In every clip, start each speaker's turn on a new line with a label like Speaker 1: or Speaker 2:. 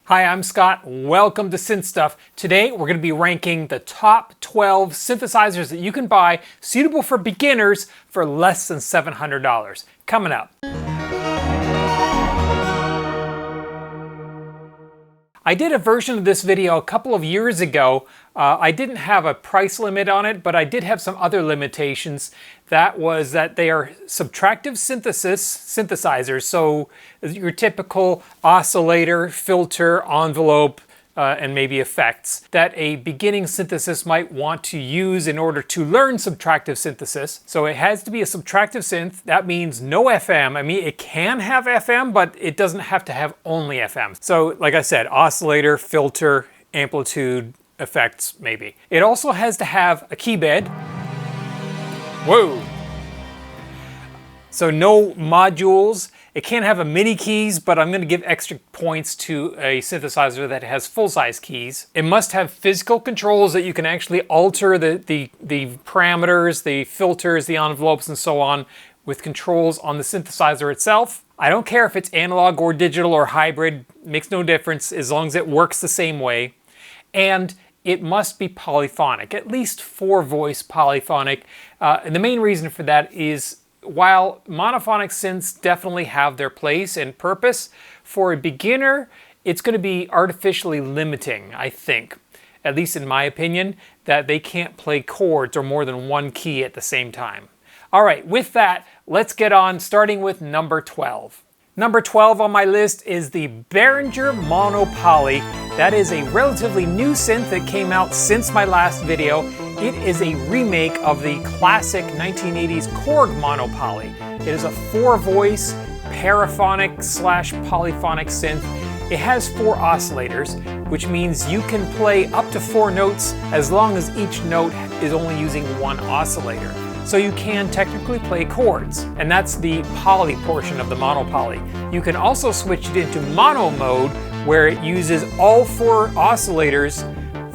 Speaker 1: Hi, I'm Scott. Welcome to Synth Stuff. Today we're going to be ranking the top 12 synthesizers that you can buy suitable for beginners for less than $700. Coming up. I did a version of this video a couple of years ago. I didn't have a price limit on it, but I did have some other limitations. That was that they are subtractive synthesizers, so your typical oscillator, filter, envelope, and maybe effects that a beginning synthesis might want to use in order to learn subtractive synthesis. So it has to be a subtractive synth. That means no FM. I mean, it can have FM, but it doesn't have to have only FM. So like I said, oscillator, filter, amplitude, effects, maybe. It also has to have a key bed. Whoa! So no modules. It can't have a mini keys, but I'm going to give extra points to a synthesizer that has full-size keys. It must have physical controls that you can actually alter the parameters, the filters, the envelopes, and so on with controls on the synthesizer itself. I don't care if it's analog or digital or hybrid, makes no difference as long as it works the same way. And it must be polyphonic, at least 4-voice polyphonic. And the main reason for that is while monophonic synths definitely have their place and purpose, for a beginner, it's going to be artificially limiting, I think, at least in my opinion, that they can't play chords or more than one key at the same time. All right, with that, let's get on, starting with number 12. Number 12 on my list is the Behringer Mono Poly. That is a relatively new synth that came out since my last video. It is a remake of the classic 1980s Korg Mono Poly. It is a 4-voice paraphonic / polyphonic synth. It has 4 oscillators, which means you can play up to 4 notes as long as each note is only using 1 oscillator. So you can technically play chords, and that's the poly portion of the mono poly. You can also switch it into mono mode, where it uses all 4 oscillators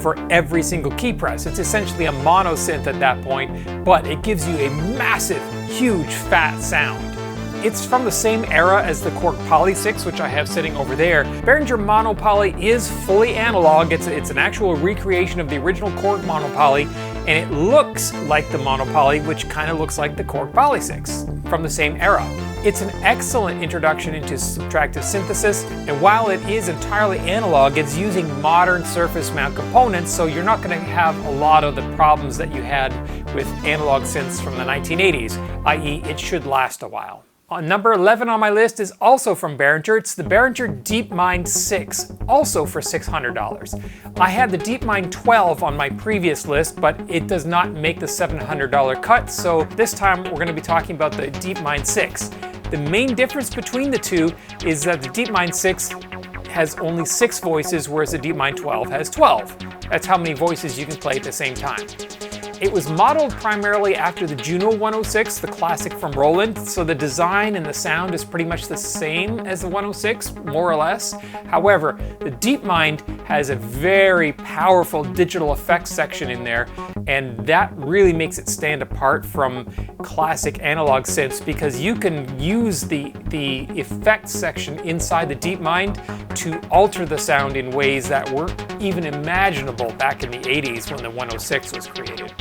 Speaker 1: for every single key press. It's essentially a mono synth at that point, but it gives you a massive, huge, fat sound. It's from the same era as the Korg Poly 6, which I have sitting over there. Behringer Mono Poly is fully analog. It's an actual recreation of the original Korg Mono Poly, and it looks like the Mono Poly, which kind of looks like the Korg Poly 6 from the same era. It's an excellent introduction into subtractive synthesis, and while it is entirely analog, it's using modern surface mount components, so you're not going to have a lot of the problems that you had with analog synths from the 1980s, i.e. it should last a while. Number 11 on my list is also from Behringer. It's the Behringer DeepMind 6, also for $600. I had the DeepMind 12 on my previous list, but it does not make the $700 cut, so this time we're going to be talking about the DeepMind 6. The main difference between the two is that the DeepMind 6 has only 6 voices, whereas the DeepMind 12 has 12. That's how many voices you can play at the same time. It was modeled primarily after the Juno 106, the classic from Roland, so the design and the sound is pretty much the same as the 106, more or less. However, the DeepMind has a very powerful digital effects section in there, and that really makes it stand apart from classic analog synths because you can use the effects section inside the DeepMind to alter the sound in ways that weren't even imaginable back in the 80s when the 106 was created.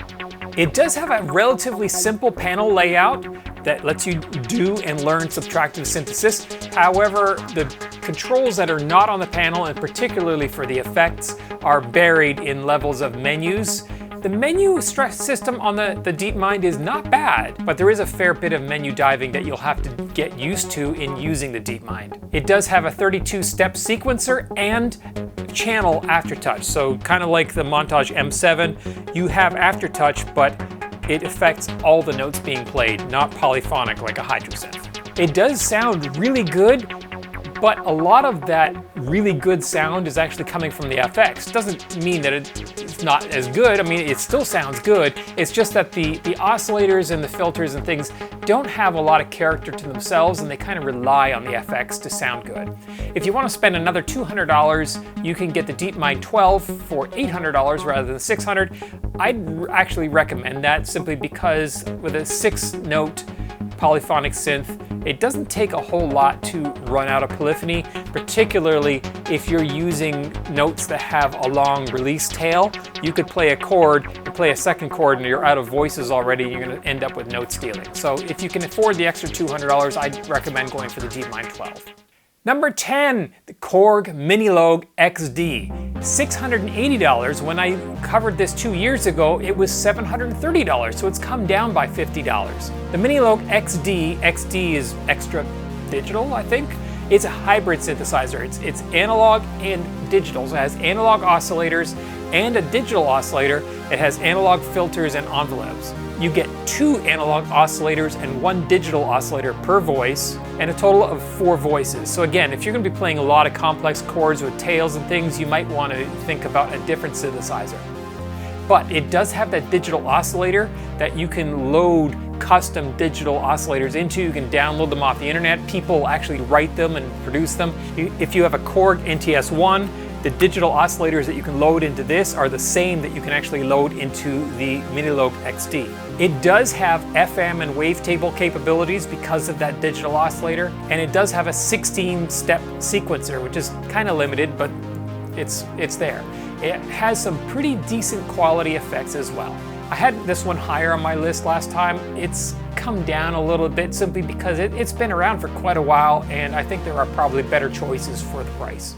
Speaker 1: It does have a relatively simple panel layout that lets you do and learn subtractive synthesis. However, the controls that are not on the panel, and particularly for the effects, are buried in levels of menus. The menu system on the DeepMind is not bad, but there is a fair bit of menu diving that you'll have to get used to in using the DeepMind. It does have a 32-step sequencer and channel aftertouch, so kind of like the Montage M7, you have aftertouch, but it affects all the notes being played, not polyphonic like a Hydro synth. It does sound really good, but a lot of that really good sound is actually coming from the FX. Doesn't mean that it's not as good. I mean, it still sounds good. It's just that the oscillators and the filters and things don't have a lot of character to themselves, and they kind of rely on the FX to sound good. If you want to spend another $200, you can get the DeepMind 12 for $800 rather than $600. I'd actually recommend that simply because with a 6-note polyphonic synth, it doesn't take a whole lot to run out of polyphony. particularly if you're using notes that have a long release tail. You could play a chord, you play a second chord, and you're out of voices already, you're going to end up with note stealing. So if you can afford the extra $200, I'd recommend going for the DeepMind 12. Number 10, the Korg Minilogue XD. $680. When I covered this 2 years ago, it was $730, so it's come down by $50. The Minilogue XD is extra digital, I think. It's a hybrid synthesizer. It's analog and digital. So it has analog oscillators and a digital oscillator. It has analog filters and envelopes. You get 2 analog oscillators and 1 digital oscillator per voice, and a total of 4 voices. So again, if you're going to be playing a lot of complex chords with tails and things, you might want to think about a different synthesizer. But it does have that digital oscillator that you can load custom digital oscillators into. You can download them off the internet. People actually write them and produce them. If you have a Korg NTS-1, the digital oscillators that you can load into this are the same that you can actually load into the Minilogue XD. It does have FM and wavetable capabilities because of that digital oscillator, and it does have a 16-step sequencer, which is kind of limited, but it's there. It has some pretty decent quality effects as well. I had this one higher on my list last time. It's come down a little bit simply because it's been around for quite a while, and I think there are probably better choices for the price.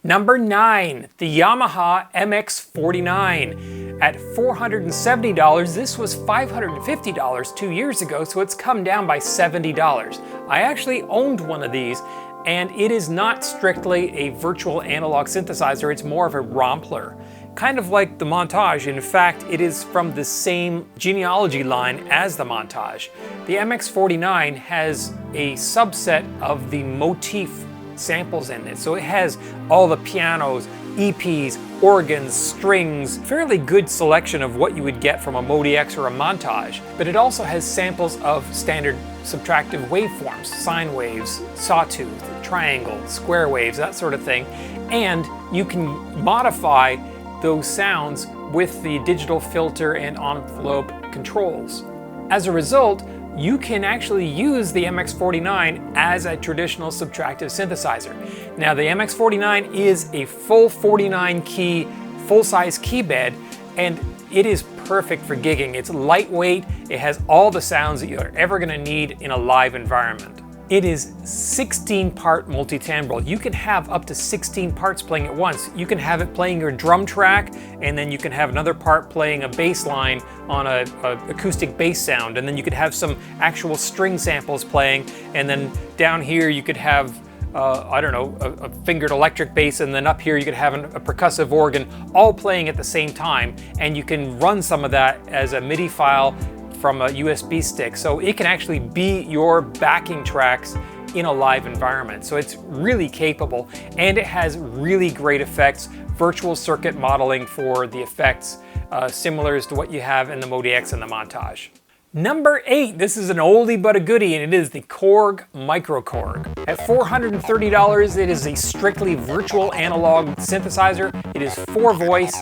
Speaker 1: Number 9, the Yamaha MX49. At $470, this was $550 2 years ago, so it's come down by $70. I actually owned one of these, and it is not strictly a virtual analog synthesizer, it's more of a rompler. Kind of like the Montage. In fact, it is from the same genealogy line as the Montage. The MX49 has a subset of the motif samples in it. So it has all the pianos, EPs, organs, strings, fairly good selection of what you would get from a Modi-X or a Montage. But it also has samples of standard subtractive waveforms, sine waves, sawtooth, triangle, square waves, that sort of thing. And you can modify those sounds with the digital filter and envelope controls. As a result, you can actually use the MX49 as a traditional subtractive synthesizer. Now the MX49 is a full 49 key, full-size key bed, and it is perfect for gigging. It's lightweight, it has all the sounds that you're ever going to need in a live environment. It is 16-part multi-timbral. You can have up to 16 parts playing at once. You can have it playing your drum track, and then you can have another part playing a bass line on a acoustic bass sound, and then you could have some actual string samples playing, and then down here you could have I don't know, a fingered electric bass, and then up here you could have a percussive organ all playing at the same time, and you can run some of that as a MIDI file from a USB stick, so it can actually be your backing tracks in a live environment. So it's really capable, and it has really great effects, virtual circuit modeling for the effects, similar to what you have in the Modi-X and the Montage. Number 8, this is an oldie but a goodie, and it is the Korg Micro Korg. At $430, it is a strictly virtual analog synthesizer. It is 4-voice.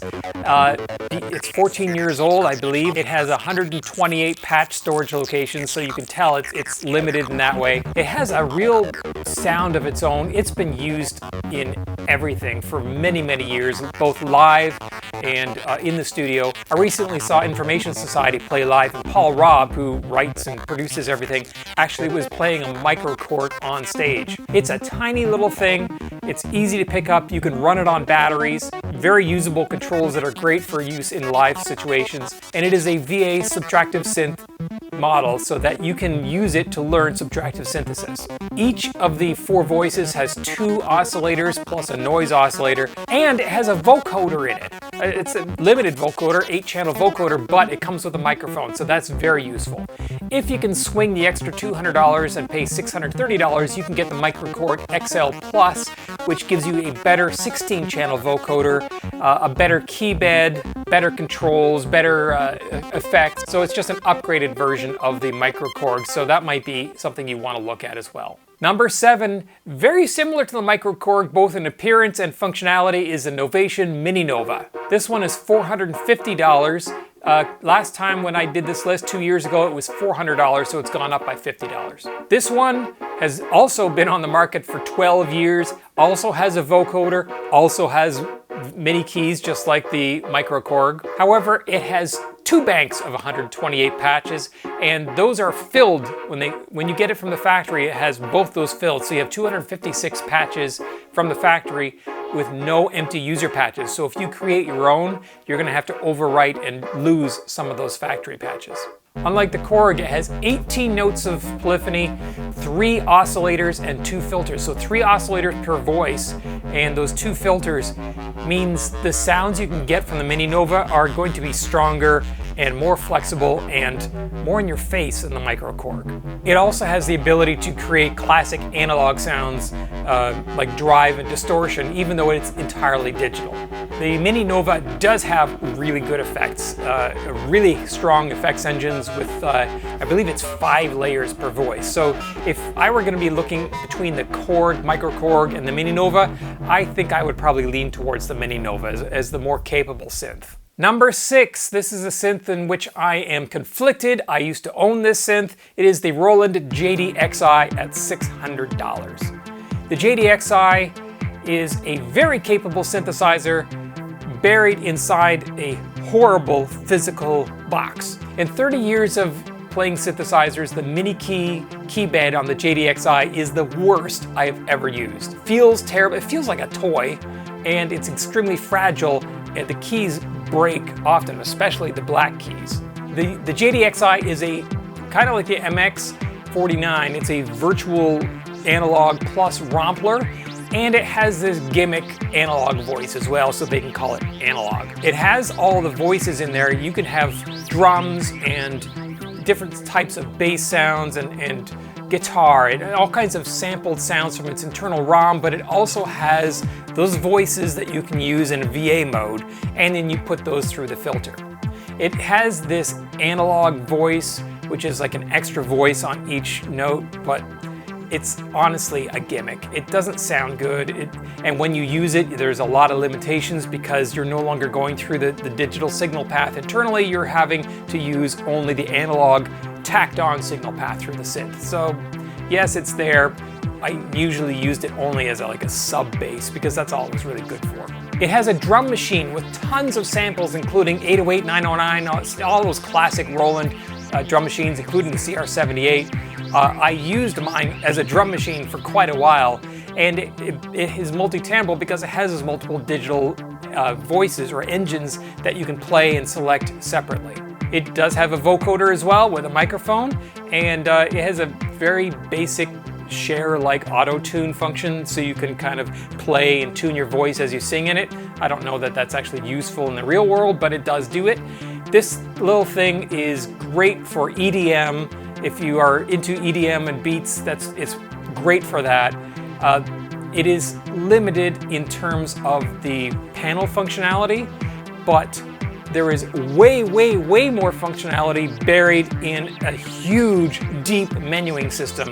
Speaker 1: It's 14 years old, I believe. It has 128 patch storage locations, so you can tell it's limited in that way. It has a real sound of its own. It's been used in everything for many, many years, both live and in the studio. I recently saw Information Society play live, and Paul Robb, who writes and produces everything, actually was playing a Micro Korg on stage. It's a tiny little thing. It's easy to pick up. You can run it on batteries. Very usable controls that are great for use in live situations. And it is a VA subtractive synth model so that you can use it to learn subtractive synthesis. Each of the 4 voices has 2 oscillators plus a noise oscillator, and it has a vocoder in it. It's a limited vocoder, 8-channel vocoder, but it comes with a microphone, so that's very useful. If you can swing the extra $200 and pay $630, you can get the Micro Korg XL Plus, which gives you a better 16-channel vocoder, a better key bed, better controls, better effects. So it's just an upgraded version of the Micro Korg, so that might be something you want to look at as well. Number 7, very similar to the Micro Korg, both in appearance and functionality, is the Novation Mini Nova. This one is $450. Last time when I did this list 2 years ago, it was $400, so it's gone up by $50. This one has also been on the market for 12 years, also has a vocoder, also has MIDI keys just like the Micro Korg. However, it has 2 banks of 128 patches, and those are filled when you get it from the factory. It has both those filled, so you have 256 patches from the factory with no empty user patches. So if you create your own, you're going to have to overwrite and lose some of those factory patches. Unlike the Korg, it has 18 notes of polyphony, 3 oscillators, and 2 filters. So 3 oscillators per voice, and those 2 filters means the sounds you can get from the Mini Nova are going to be stronger and more flexible and more in your face than the Micro Korg. It also has the ability to create classic analog sounds like drive and distortion, even though it's entirely digital. The Mini Nova does have really good effects, really strong effects engines with, I believe it's 5 layers per voice. So if I were going to be looking between the Korg, Micro Korg, and the Mini Nova, I think I would probably lean towards the Mini Nova as the more capable synth. Number 6, this is a synth in which I am conflicted. I used to own this synth. It is the Roland JD-Xi at $600. The JD-Xi is a very capable synthesizer buried inside a horrible physical box. In 30 years of playing synthesizers, the mini key bed on the JD-Xi is the worst I have ever used. Feels terrible, it feels like a toy, and it's extremely fragile, and the keys break often, especially the black keys. The JD-Xi is a kind of like the MX49. It's a virtual analog plus Rompler, and it has this gimmick analog voice as well, so they can call it analog. It has all the voices in there. You can have drums and different types of bass sounds and guitar and all kinds of sampled sounds from its internal ROM, but it also has those voices that you can use in VA mode, and then you put those through the filter. It has this analog voice, which is like an extra voice on each note, but it's honestly a gimmick. It doesn't sound good, and when you use it, there's a lot of limitations because you're no longer going through the digital signal path internally. You're having to use only the analog tacked on signal path through the synth. So yes, it's there. I usually used it only as like a sub bass because that's all it was really good for. It has a drum machine with tons of samples, including 808, 909, all those classic Roland drum machines, including the CR78. I used mine as a drum machine for quite a while, and it is multi-timbral because it has those multiple digital voices or engines that you can play and select separately. It does have a vocoder as well with a microphone, and it has a very basic share-like auto-tune function, so you can kind of play and tune your voice as you sing in it. I don't know that that's actually useful in the real world, but it does do it. This little thing is great for EDM. If you are into EDM and beats, it's great for that. It is limited in terms of the panel functionality, but there is way, way, way more functionality buried in a huge, deep menuing system.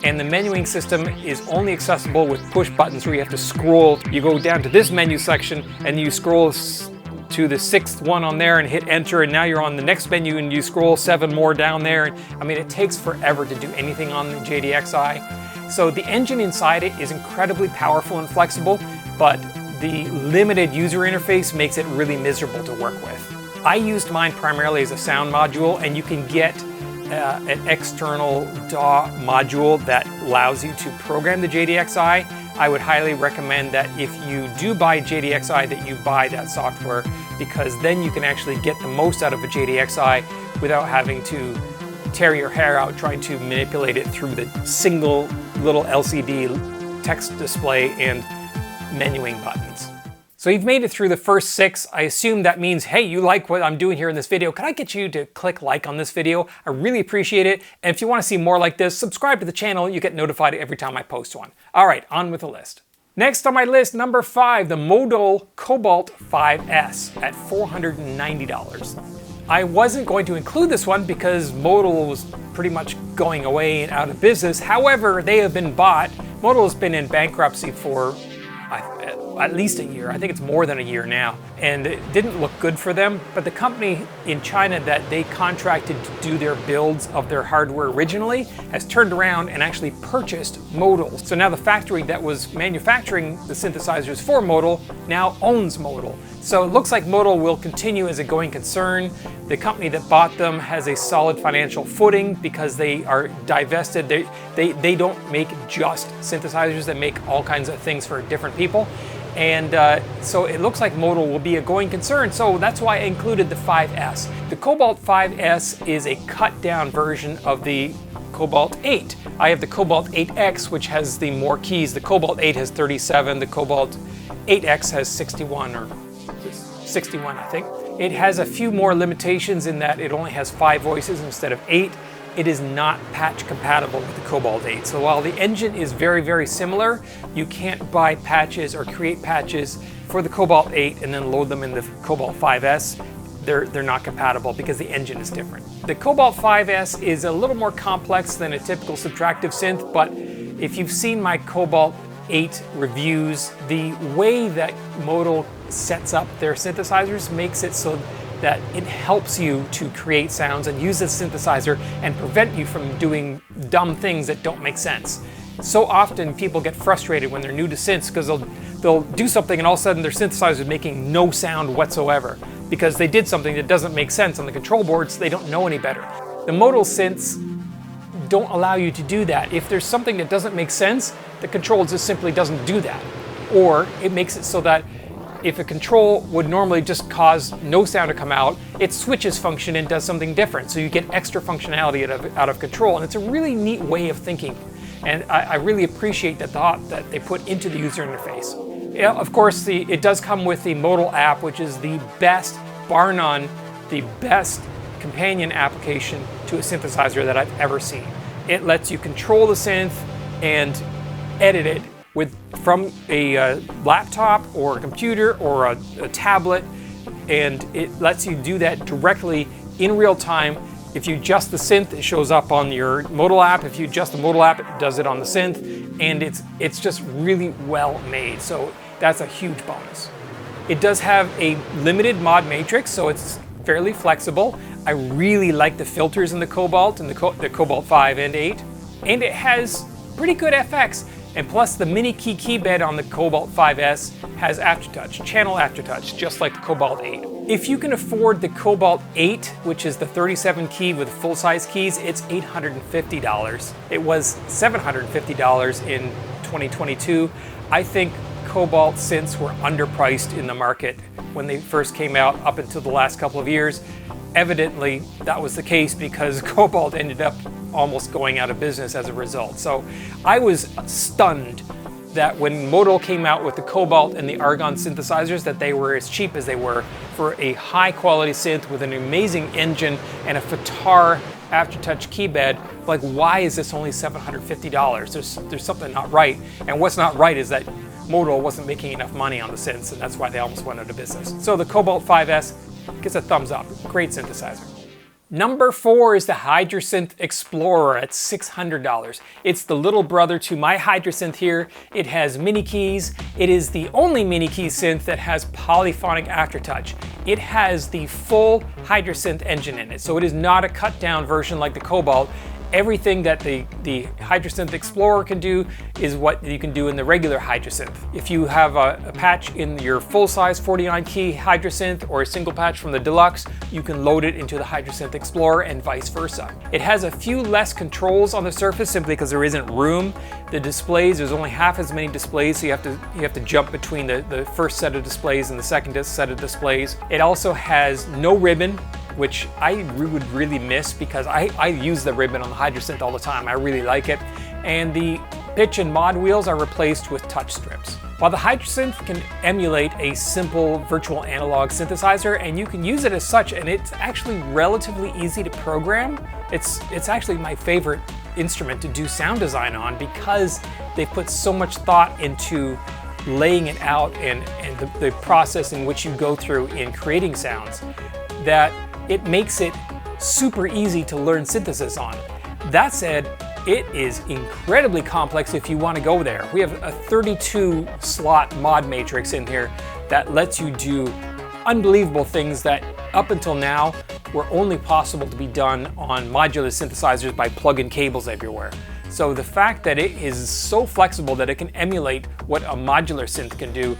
Speaker 1: And the menuing system is only accessible with push buttons where you have to scroll. You go down to this menu section and you scroll to the 6th one on there and hit enter, and now you're on the next menu and you scroll 7 more down there. I mean, it takes forever to do anything on the JD-Xi. So the engine inside it is incredibly powerful and flexible, but the limited user interface makes it really miserable to work with. I used mine primarily as a sound module, and you can get an external DAW module that allows you to program the JD-Xi. I would highly recommend that if you do buy JD-Xi that you buy that software, because then you can actually get the most out of a JD-Xi without having to tear your hair out trying to manipulate it through the single little LCD text display and menuing buttons. So you've made it through the first 6. I assume that means, hey, you like what I'm doing here in this video. Can I get you to click like on this video? I really appreciate it. And if you want to see more like this, subscribe to the channel. You get notified every time I post one. All right, on with the list. Next on my list, number 5, the Modal Cobalt 5S at $490. I wasn't going to include this one because Modal was pretty much going away and out of business. However, they have been bought. Modal has been in bankruptcy for at least a year. I think it's more than a year now. And it didn't look good for them, but the company in China that they contracted to do their builds of their hardware originally has turned around and actually purchased Modal. So now the factory that was manufacturing the synthesizers for Modal now owns Modal. So it looks like Modal will continue as a going concern. The company that bought them has a solid financial footing because they are divested. They don't make just synthesizers, they make all kinds of things for different people. And so it looks like Modal will be a going concern, so that's why I included the 5S. The Cobalt 5S is a cut down version of the Cobalt 8. I have the Cobalt 8X, which has the more keys. The Cobalt 8 has 37, the Cobalt 8X has 61, or 61 I think. It has a few more limitations in that it only has 5 voices instead of 8. It is not patch compatible with the Cobalt 8. So while the engine is very, very similar, you can't buy patches or create patches for the Cobalt 8 and then load them in the Cobalt 5S. They're not compatible because the engine is different. The Cobalt 5S is a little more complex than a typical subtractive synth, but if you've seen my Cobalt 8 reviews, the way that Modal sets up their synthesizers makes it so that it helps you to create sounds and use a synthesizer and prevent you from doing dumb things that don't make sense. So often people get frustrated when they're new to synths because they'll do something and all of a sudden their synthesizer is making no sound whatsoever because they did something that doesn't make sense on the control boards. They don't know any better. The Modal synths don't allow you to do that. If there's something that doesn't make sense, the control just simply doesn't do that. Or it makes it so that if a control would normally just cause no sound to come out, it switches function and does something different. So you get extra functionality out of control. And it's a really neat way of thinking. And I really appreciate the thought that they put into the user interface. Yeah, of course, it does come with the Modal app, which is the best, bar none, the best companion application to a synthesizer that I've ever seen. It lets you control the synth and edit it from a laptop or a computer or a tablet, and it lets you do that directly in real time. If you adjust the synth, it shows up on your Modal app. If you adjust the Modal app, it does it on the synth, and it's just really well made. So that's a huge bonus. It does have a limited mod matrix, so it's fairly flexible. I really like the filters in the Cobalt and the Cobalt 5 and 8, and it has pretty good FX. And plus the mini key bed on the Cobalt 5S has aftertouch, channel aftertouch, just like the Cobalt 8. If you can afford the Cobalt 8, which is the 37 key with full-size keys, it's $850. It was $750 in 2022. I think Cobalt synths were underpriced in the market when they first came out up until the last couple of years. Evidently, that was the case because Cobalt ended up almost going out of business as a result. So I was stunned that when Modal came out with the Cobalt and the Argon synthesizers, that they were as cheap as they were for a high quality synth with an amazing engine and a FTAR aftertouch keybed. Like, why is this only $750? There's something not right. And what's not right is that Modal wasn't making enough money on the synths, and that's why they almost went out of business. So the Cobalt 5S gets a thumbs up. Great synthesizer. Number 4 is the Hydrasynth Explorer at $600. It's the little brother to my Hydrasynth here. It has mini keys. It is the only mini key synth that has polyphonic aftertouch. It has the full Hydrasynth engine in it, so it is not a cut down version like the Cobalt. Everything that the Hydrasynth Explorer can do is what you can do in the regular Hydrasynth. If you have a patch in your full-size 49-key Hydrasynth or a single patch from the Deluxe, you can load it into the Hydrasynth Explorer and vice versa. It has a few less controls on the surface simply because there isn't room. The displays, there's only half as many displays, so you have to jump between the first set of displays and the second set of displays. It also has no ribbon, which I would really miss because I use the ribbon on the Hydrasynth all the time. I really like it. And the pitch and mod wheels are replaced with touch strips. While the Hydrasynth can emulate a simple virtual analog synthesizer, and you can use it as such, and it's actually relatively easy to program. It's actually my favorite instrument to do sound design on because they put so much thought into laying it out and the process in which you go through in creating sounds, that it makes it super easy to learn synthesis on. That said, It is incredibly complex if you want to go there. We have a 32 slot mod matrix in here that lets you do unbelievable things that up until now were only possible to be done on modular synthesizers by plug-in cables everywhere. So the fact that it is so flexible that it can emulate what a modular synth can do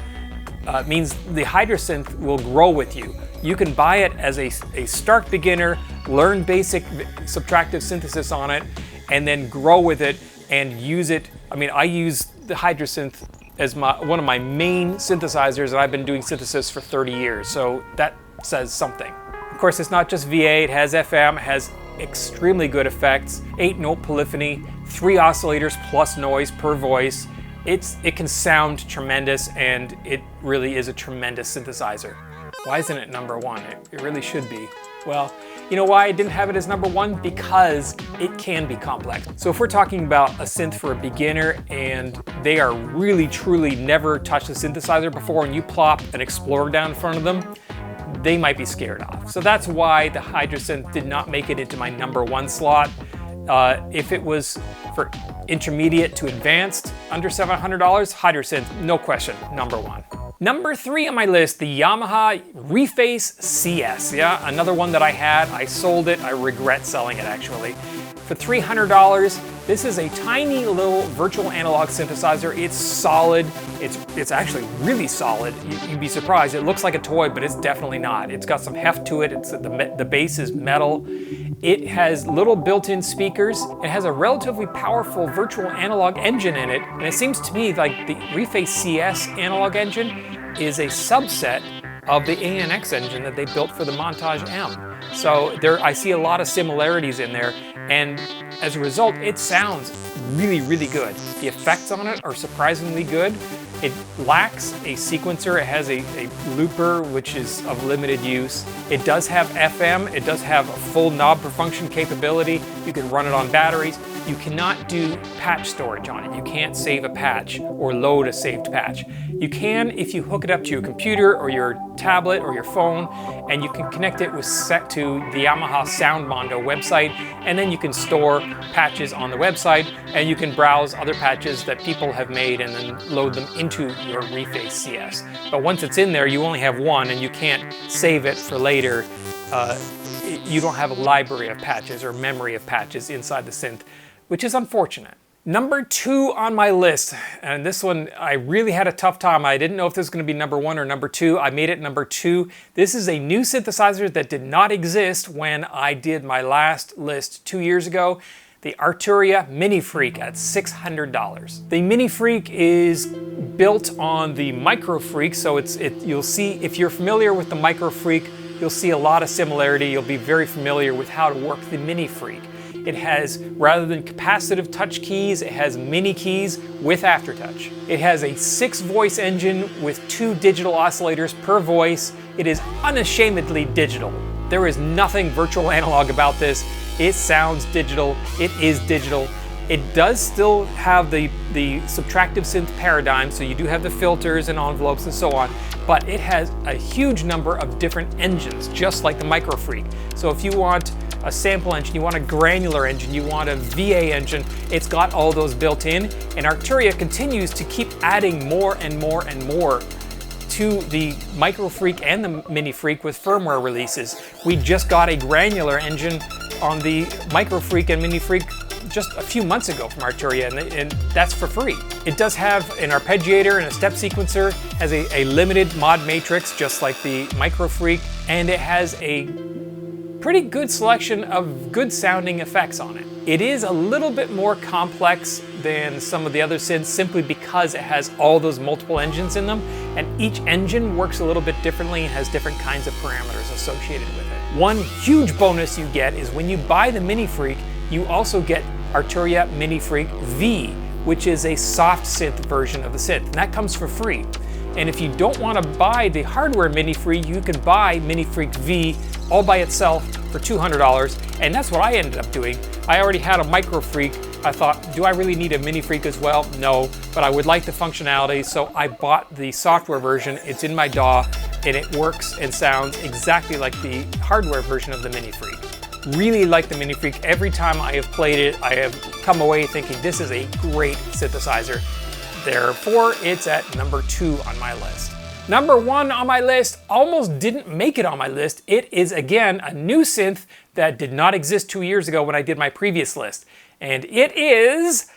Speaker 1: means the Hydra synth will grow with you. You can buy it as a stark beginner, learn basic subtractive synthesis on it, and then grow with it and use it. I mean, I use the Hydra synth as one of my main synthesizers, and I've been doing synthesis for 30 years, so that says something. Of course, it's not just VA, it has FM, it has extremely good effects, 8-note polyphony, 3 oscillators plus noise per voice. It can sound tremendous, and it really is a tremendous synthesizer. Why isn't it number one? It really should be. Well, you know why I didn't have it as number one? Because it can be complex. So if we're talking about a synth for a beginner and they are really truly never touched a synthesizer before, and you plop an Explorer down in front of them, they might be scared off. So that's why the Hydra synth did not make it into my number one slot. If it was for intermediate to advanced under $700, Hydra synth, no question, number one. Number 3 on my list, the Yamaha Reface CS. Yeah, another one that I had. I sold it. I regret selling it actually. For $300, this is a tiny little virtual analog synthesizer. It's solid. It's actually really solid. You'd be surprised. It looks like a toy, but it's definitely not. It's got some heft to it. The base is metal. It has little built-in speakers. It has a relatively powerful virtual analog engine in it. And it seems to me like the Reface CS analog engine is a subset of the ANX engine that they built for the Montage M. So I see a lot of similarities in there, and as a result, it sounds really, really good. The effects on it are surprisingly good. It lacks a sequencer. It has a looper, which is of limited use. It does have FM. It does have a full knob per function capability. You can run it on batteries. You cannot do patch storage on it. You can't save a patch or load a saved patch. You can if you hook it up to your computer or your tablet or your phone, and you can connect it to the Yamaha SoundMondo website, and then you can store patches on the website, and you can browse other patches that people have made and then load them into your Reface CS. But once it's in there, you only have one, and you can't save it for later. You don't have a library of patches or memory of patches inside the synth, which is unfortunate. Number 2 on my list, and this one I really had a tough time. I didn't know if this was going to be number 1 or number 2. I made it number 2. This is a new synthesizer that did not exist when I did my last list 2 years ago. The Arturia Mini Freak at $600. The Mini Freak is built on the Micro Freak, so you'll see, if you're familiar with the Micro Freak, you'll see a lot of similarity. You'll be very familiar with how to work the Mini Freak. It has, rather than capacitive touch keys, it has mini keys with aftertouch. It has a 6-voice engine with 2 digital oscillators per voice. It is unashamedly digital. There is nothing virtual analog about this. It sounds digital. It is digital. It does still have the subtractive synth paradigm, so you do have the filters and envelopes and so on, but it has a huge number of different engines, just like the Micro Freak. So if you want a sample engine, you want a granular engine, you want a VA engine, it's got all those built in, and Arturia continues to keep adding more and more and more to the Micro Freak and the Mini Freak with firmware releases. We just got a granular engine on the Micro Freak and Mini Freak just a few months ago from Arturia, and that's for free. It does have an arpeggiator and a step sequencer, has a limited mod matrix just like the Micro Freak, and it has a pretty good selection of good sounding effects on it. It is a little bit more complex than some of the other synths simply because it has all those multiple engines in them, and each engine works a little bit differently and has different kinds of parameters associated with it. One huge bonus you get is when you buy the Mini Freak, you also get Arturia Mini Freak V, which is a soft synth version of the synth, and that comes for free. And if you don't want to buy the hardware Mini Freak, you can buy Mini Freak V all by itself for $200, and that's what I ended up doing. I already had a Micro Freak. I thought, do I really need a Mini Freak as well? No, but I would like the functionality, so I bought the software version. It's in my DAW, and it works and sounds exactly like the hardware version of the Mini Freak. Really like the Mini Freak. Every time I have played it, I have come away thinking this is a great synthesizer. Therefore, it's at number 2 on my list. Number 1 on my list almost didn't make it on my list. It is, again, a new synth that did not exist 2 years ago when I did my previous list. And it is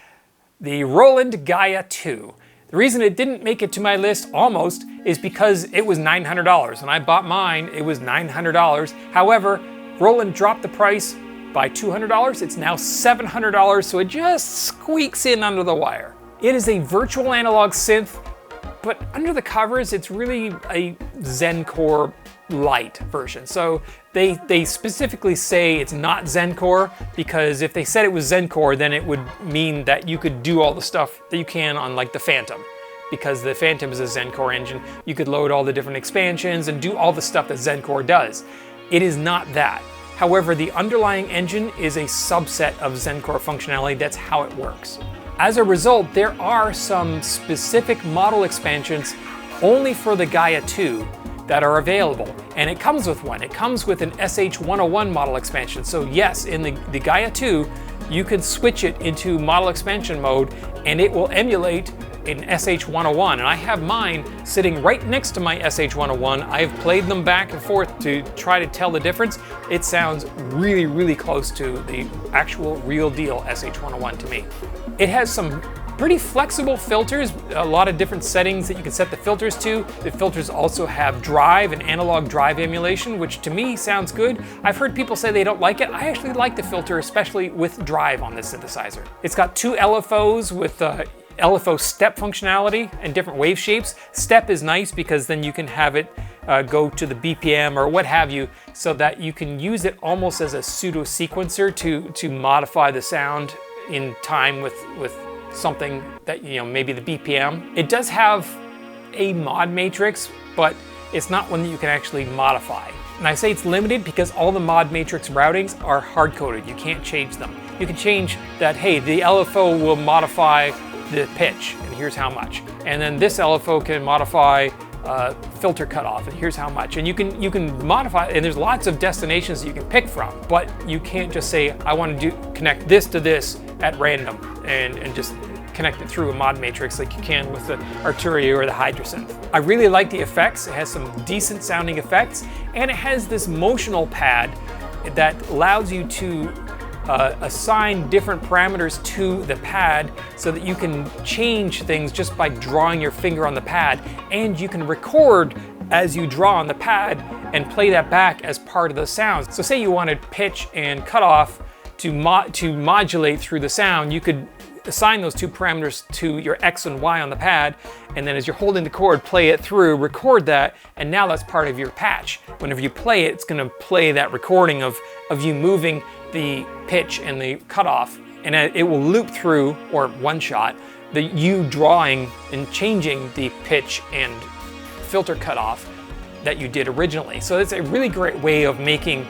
Speaker 1: the Roland Gaia 2. The reason it didn't make it to my list, almost, is because it was $900. When I bought mine, it was $900. However, Roland dropped the price by $200. It's now $700, so it just squeaks in under the wire. It is a virtual analog synth, but under the covers, it's really a Zencore Lite version. So they specifically say it's not Zencore, because if they said it was Zencore, then it would mean that you could do all the stuff that you can on like the Phantom, because the Phantom is a Zencore engine. You could load all the different expansions and do all the stuff that Zencore does. It is not that. However, the underlying engine is a subset of Zencore functionality. That's how it works. As a result, there are some specific model expansions only for the Gaia 2 that are available, and it comes with one. It comes with an SH101 model expansion. So yes, in the Gaia 2, you can switch it into model expansion mode and it will emulate an SH101, and I have mine sitting right next to my SH101. I've played them back and forth to try to tell the difference. It sounds really, really close to the actual real deal SH101 to me. It has some pretty flexible filters, a lot of different settings that you can set the filters to. The filters also have drive and analog drive emulation, which to me sounds good. I've heard people say they don't like it. I actually like the filter, especially with drive on this synthesizer. It's got 2 LFOs with LFO step functionality and different wave shapes. Step is nice because then you can have it go to the BPM or what have you, so that you can use it almost as a pseudo sequencer to modify the sound in time with something that, you know, maybe the BPM. It does have a mod matrix, but it's not one that you can actually modify. And I say it's limited because all the mod matrix routings are hard-coded. You can't change them. You can change that, hey, the LFO will modify the pitch, and here's how much. And then this LFO can modify filter cutoff, and here's how much. And you can modify, and there's lots of destinations that you can pick from, but you can't just say, I want to connect this to this at random and just connect it through a mod matrix like you can with the Arturia or the Hydrasynth. I really like the effects. It has some decent sounding effects, and it has this motional pad that allows you to assign different parameters to the pad so that you can change things just by drawing your finger on the pad, and you can record as you draw on the pad and play that back as part of the sound. So say you wanted pitch and cutoff to modulate through the sound, you could assign those 2 parameters to your X and Y on the pad, and then as you're holding the chord, play it through, record that, and now that's part of your patch. Whenever you play it, it's gonna play that recording of you moving the pitch and the cutoff, and it will loop through, or one shot, you drawing and changing the pitch and filter cutoff that you did originally. So it's a really great way of making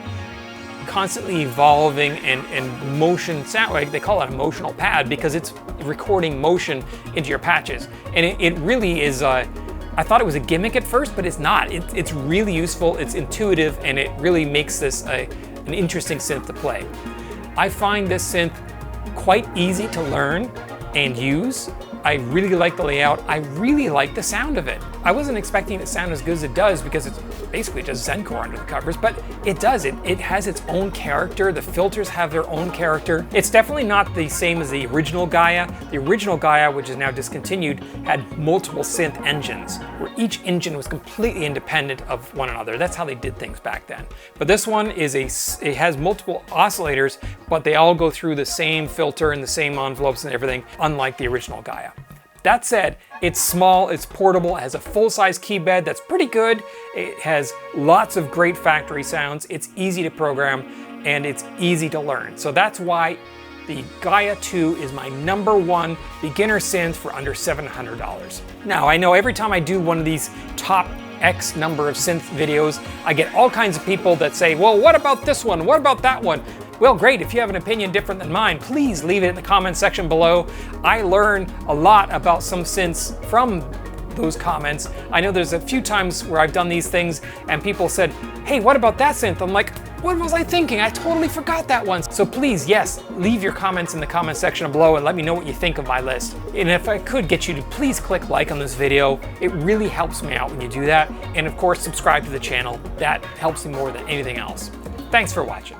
Speaker 1: constantly evolving and motion sound. Like they call it a motional pad because it's recording motion into your patches. And it really is, I thought it was a gimmick at first, but it's not. It's really useful, it's intuitive, and it really makes this an interesting synth to play. I find this synth quite easy to learn and use. I really like the layout. I really like the sound of it. I wasn't expecting it to sound as good as it does because it's basically just Zencore under the covers, but it does. It has its own character. The filters have their own character. It's definitely not the same as the original Gaia. The original Gaia, which is now discontinued, had multiple synth engines, where each engine was completely independent of one another. That's how they did things back then. But this one is it has multiple oscillators, but they all go through the same filter and the same envelopes and everything, unlike the original Gaia. That said, it's small, it's portable, it has a full-size key bed that's pretty good. It has lots of great factory sounds, it's easy to program, and it's easy to learn. So that's why the Gaia 2 is my #1 beginner synth for under $700. Now, I know every time I do one of these top X number of synth videos, I get all kinds of people that say, well, what about this one? What about that one? Well, great, if you have an opinion different than mine, please leave it in the comment section below. I learn a lot about some synths from those comments. I know there's a few times where I've done these things and people said, hey, what about that synth? I'm like, What was I thinking? I totally forgot that one. So please, yes, leave your comments in the comment section below and let me know what you think of my list. And if I could get you to please click like on this video, it really helps me out when you do that. And of course, subscribe to the channel. That helps me more than anything else. Thanks for watching.